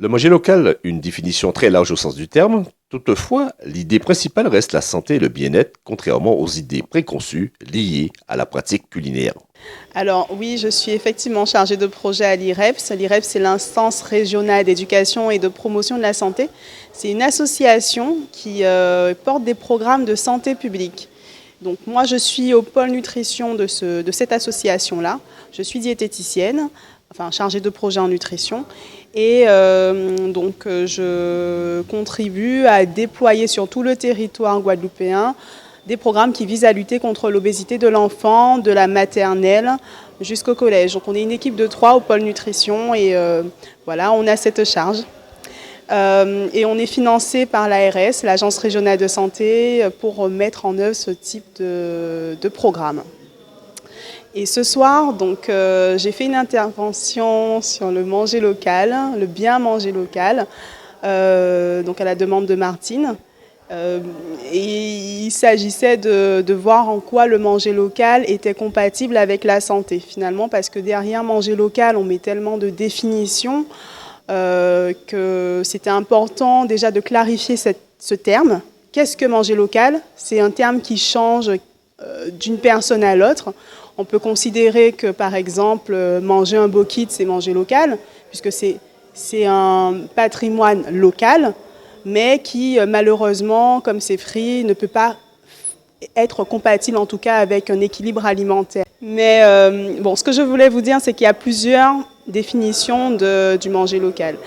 Le manger local, une définition très large au sens du terme. Toutefois, l'idée principale reste la santé et le bien-être, contrairement aux idées préconçues liées à la pratique culinaire. Alors oui, je suis effectivement chargée de projet à l'IREPS. L'IREPS, c'est l'instance régionale d'éducation et de promotion de la santé. C'est une association qui porte des programmes de santé publique. Donc moi, je suis au pôle nutrition de cette association-là. Je suis diététicienne, enfin chargée de projet en nutrition. Et donc je contribue à déployer sur tout le territoire guadeloupéen des programmes qui visent à lutter contre l'obésité de l'enfant, de la maternelle jusqu'au collège. Donc on est une équipe de 3 au pôle nutrition et voilà, on a cette charge. Et on est financé par l'ARS, l'Agence régionale de santé, pour mettre en œuvre ce type de programme. Et ce soir, donc, j'ai fait une intervention sur le manger local, le bien manger local, donc à la demande de Martine. Et il s'agissait de voir en quoi le manger local était compatible avec la santé, finalement, parce que derrière manger local, on met tellement de définitions que c'était important déjà de clarifier ce terme. Qu'est-ce que manger local? C'est un terme qui change d'une personne à l'autre. On peut considérer que, par exemple, manger un bokit, c'est manger local, puisque c'est un patrimoine local, mais qui, malheureusement, comme c'est frit, ne peut pas être compatible, en tout cas, avec un équilibre alimentaire. Mais bon, ce que je voulais vous dire, c'est qu'il y a plusieurs définitions du manger local.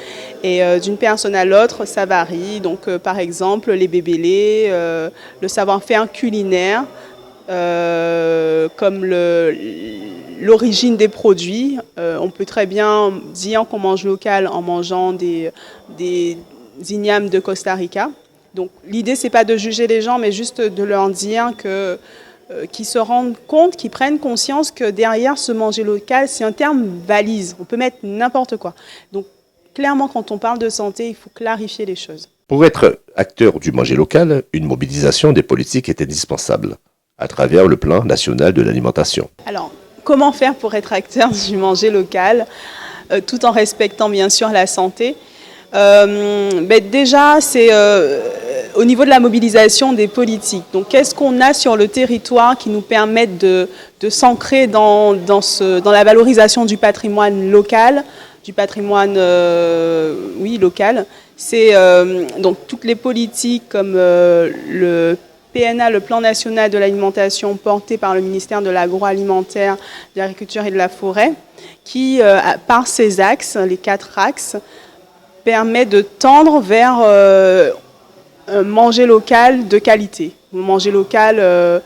Et d'une personne à l'autre, ça varie. Donc, par exemple, les bébélés, le savoir-faire culinaire, comme l'origine des produits. On peut très bien dire qu'on mange local en mangeant des ignames de Costa Rica. Donc l'idée, c'est pas de juger les gens, mais juste de leur dire qu'ils se rendent compte, qu'ils prennent conscience que derrière ce manger local, c'est un terme valise. On peut mettre n'importe quoi. Donc clairement, quand on parle de santé, il faut clarifier les choses. Pour être acteur du manger local, une mobilisation des politiques est indispensable à travers le plan national de l'alimentation. Alors, comment faire pour être acteur du manger local, tout en respectant bien sûr la santé? Déjà, c'est au niveau de la mobilisation des politiques. Donc, qu'est-ce qu'on a sur le territoire qui nous permettent de s'ancrer dans la valorisation du patrimoine local, du patrimoine local? C'est donc toutes les politiques comme le PNA, le plan national de l'alimentation porté par le ministère de l'agroalimentaire, de l'agriculture et de la forêt, qui, par ces axes, les 4 axes, permet de tendre vers un manger local de qualité, un manger local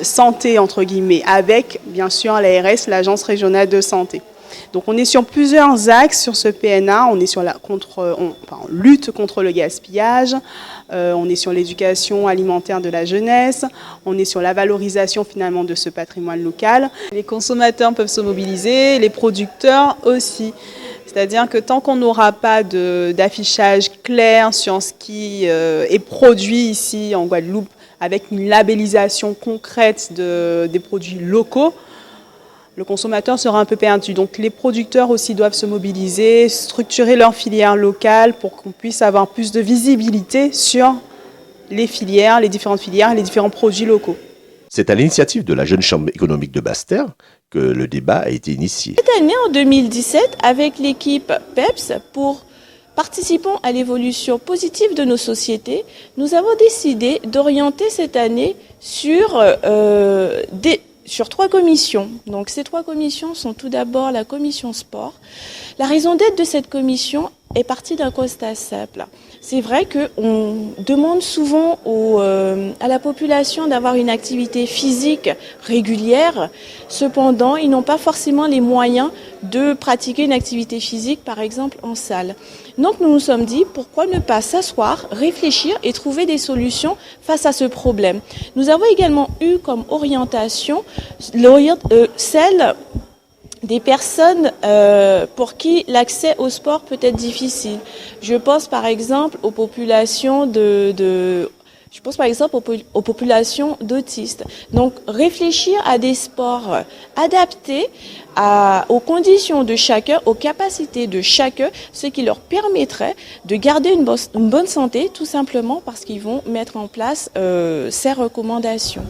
santé, entre guillemets, avec, bien sûr, l'ARS, l'Agence régionale de santé. Donc on est sur plusieurs axes sur ce PNA, on est sur lutte contre le gaspillage, on est sur l'éducation alimentaire de la jeunesse, on est sur la valorisation finalement de ce patrimoine local. Les consommateurs peuvent se mobiliser, les producteurs aussi. C'est-à-dire que tant qu'on n'aura pas d'affichage clair sur ce qui est produit ici en Guadeloupe, avec une labellisation concrète des produits locaux, le consommateur sera un peu perdu. Donc les producteurs aussi doivent se mobiliser, structurer leur filière locale pour qu'on puisse avoir plus de visibilité sur les filières, les différentes filières et les différents produits locaux. C'est à l'initiative de la Jeune Chambre économique de Basse-Terre que le débat a été initié. Cette année, en 2017, avec l'équipe PEPS, pour participant à l'évolution positive de nos sociétés, nous avons décidé d'orienter cette année sur 3 commissions. Donc ces 3 commissions sont tout d'abord la commission sport. La raison d'être de cette commission est partie d'un constat simple. C'est vrai qu'on demande souvent à la population d'avoir une activité physique régulière. Cependant, ils n'ont pas forcément les moyens de pratiquer une activité physique, par exemple en salle. Donc nous nous sommes dit, pourquoi ne pas s'asseoir, réfléchir et trouver des solutions face à ce problème. Nous avons également eu comme orientation celle des personnes pour qui l'accès au sport peut être difficile. Je pense par exemple aux populations Je pense par exemple aux populations d'autistes. Donc réfléchir à des sports adaptés aux conditions de chacun, aux capacités de chacun, ce qui leur permettrait de garder une bonne santé, tout simplement parce qu'ils vont mettre en place ces recommandations.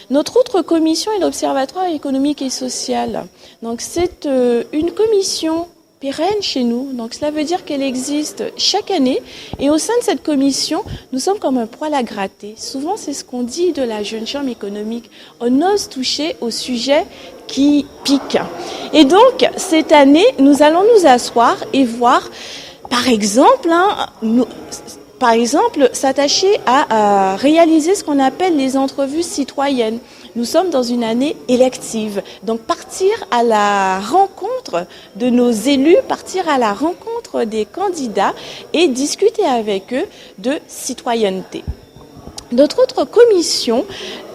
Notre autre commission est l'Observatoire économique et social. Donc c'est une commission pérenne chez nous. Donc cela veut dire qu'elle existe chaque année. Et au sein de cette commission, nous sommes comme un poil à gratter. Souvent, c'est ce qu'on dit de la jeune chambre économique. On ose toucher au sujet qui pique. Et donc, cette année, nous allons nous asseoir et voir, par exemple, s'attacher à réaliser ce qu'on appelle les entrevues citoyennes. Nous sommes dans une année élective, donc partir à la rencontre de nos élus, partir à la rencontre des candidats et discuter avec eux de citoyenneté. Notre autre commission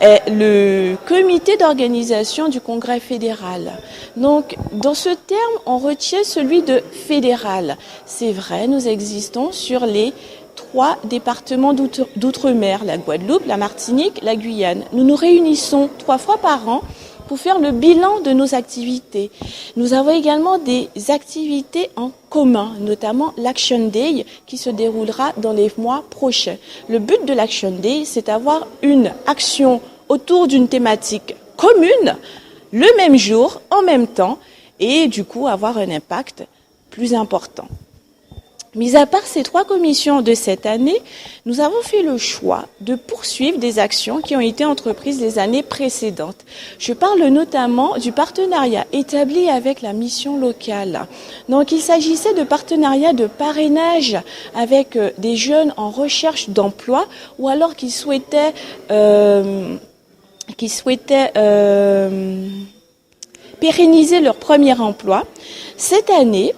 est le comité d'organisation du Congrès fédéral. Donc, dans ce terme, on retient celui de fédéral. C'est vrai, nous existons sur les 3 départements d'outre-mer, la Guadeloupe, la Martinique, la Guyane. Nous nous réunissons 3 fois par an pour faire le bilan de nos activités. Nous avons également des activités en commun, notamment l'Action Day qui se déroulera dans les mois prochains. Le but de l'Action Day, c'est d'avoir une action autour d'une thématique commune, le même jour, en même temps, et du coup avoir un impact plus important. Mis à part ces 3 commissions de cette année, nous avons fait le choix de poursuivre des actions qui ont été entreprises les années précédentes. Je parle notamment du partenariat établi avec la mission locale. Donc il s'agissait de partenariats de parrainage avec des jeunes en recherche d'emploi ou alors qui souhaitaient pérenniser leur premier emploi. Cette année,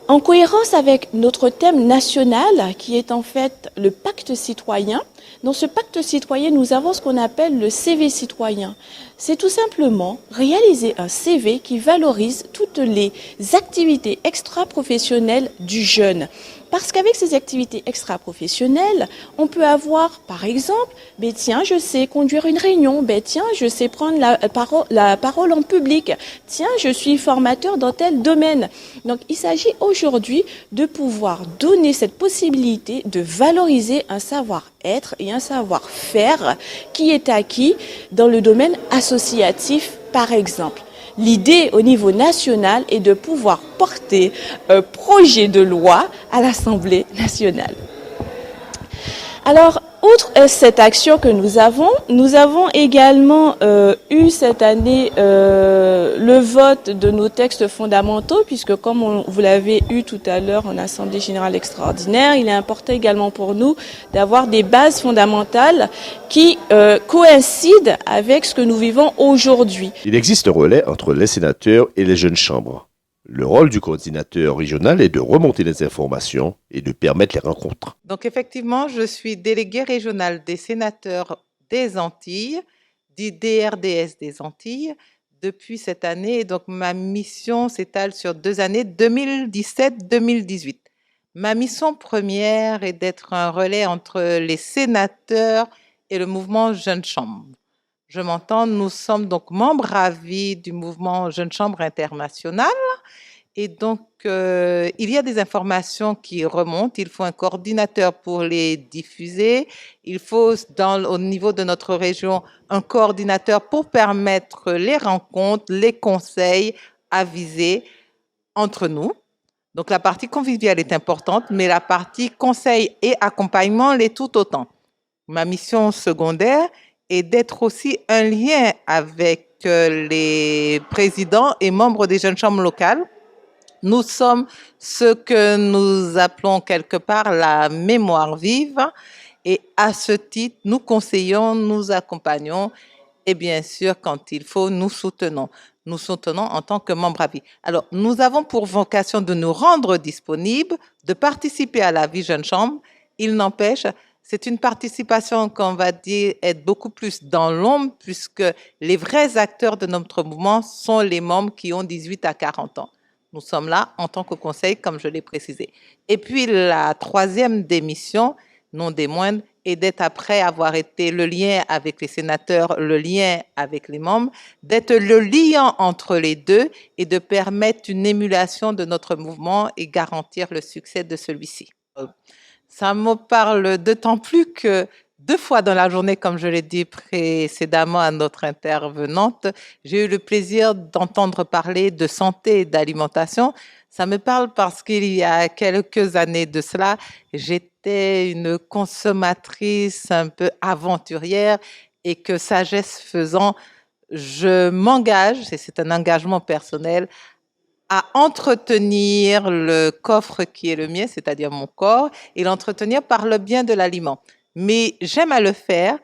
en cohérence avec notre thème national, qui est en fait le pacte citoyen, dans ce pacte citoyen, nous avons ce qu'on appelle le CV citoyen. C'est tout simplement réaliser un CV qui valorise toutes les activités extra-professionnelles du jeune. Parce qu'avec ces activités extra-professionnelles, on peut avoir, par exemple, tiens, je sais conduire une réunion, tiens, je sais prendre la parole en public, tiens, je suis formateur dans tel domaine. Donc, il s'agit aujourd'hui de pouvoir donner cette possibilité de valoriser un savoir-être et un savoir-faire qui est acquis dans le domaine associatif, par exemple. L'idée au niveau national est de pouvoir porter un projet de loi à l'Assemblée nationale. Alors, outre cette action que nous avons également eu cette année le vote de nos textes fondamentaux, puisque comme vous l'avez eu tout à l'heure en Assemblée générale extraordinaire, il est important également pour nous d'avoir des bases fondamentales qui coïncident avec ce que nous vivons aujourd'hui. Il existe un relais entre les sénateurs et les jeunes chambres. Le rôle du coordinateur régional est de remonter les informations et de permettre les rencontres. Donc effectivement, je suis déléguée régionale des sénateurs des Antilles, du DRDS des Antilles, depuis cette année. Donc ma mission s'étale sur 2 années, 2017-2018. Ma mission première est d'être un relais entre les sénateurs et le mouvement Jeunes Chambres. Je m'entends, nous sommes donc membres à vie du mouvement Jeunes Chambres International. Et donc, il y a des informations qui remontent. Il faut un coordinateur pour les diffuser. Il faut, au niveau de notre région, un coordinateur pour permettre les rencontres, les conseils avisés entre nous. Donc, la partie conviviale est importante, mais la partie conseil et accompagnement l'est tout autant. Ma mission secondaire est d'être aussi un lien avec les présidents et membres des jeunes chambres locales. Nous sommes ce que nous appelons quelque part la mémoire vive et à ce titre, nous conseillons, nous accompagnons et bien sûr, quand il faut, nous soutenons. Nous soutenons en tant que membres à vie. Alors, nous avons pour vocation de nous rendre disponibles, de participer à la vie jeune chambre. Il n'empêche, c'est une participation qu'on va dire être beaucoup plus dans l'ombre puisque les vrais acteurs de notre mouvement sont les membres qui ont 18 à 40 ans. Nous sommes là en tant que conseil, comme je l'ai précisé. Et puis, la troisième des missions, non des moindres, et d'être, après avoir été le lien avec les sénateurs, le lien avec les membres, d'être le liant entre les deux et de permettre une émulation de notre mouvement et garantir le succès de celui-ci. Ça me parle d'autant plus que 2 fois dans la journée, comme je l'ai dit précédemment à notre intervenante, j'ai eu le plaisir d'entendre parler de santé et d'alimentation. Ça me parle parce qu'il y a quelques années de cela, j'étais une consommatrice un peu aventurière et que sagesse faisant, je m'engage, et c'est un engagement personnel, à entretenir le coffre qui est le mien, c'est-à-dire mon corps, et l'entretenir par le bien de l'aliment. Mais j'aime à le faire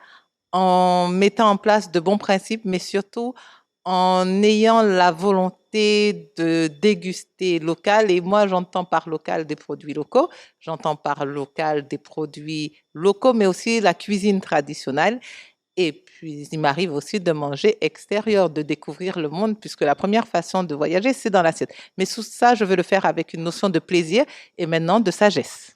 en mettant en place de bons principes, mais surtout en ayant la volonté de déguster local. Et moi, j'entends par local des produits locaux, j'entends par local des produits locaux, mais aussi la cuisine traditionnelle. Et puis, il m'arrive aussi de manger extérieur, de découvrir le monde, puisque la première façon de voyager, c'est dans l'assiette. Mais tout ça, je veux le faire avec une notion de plaisir et maintenant de sagesse.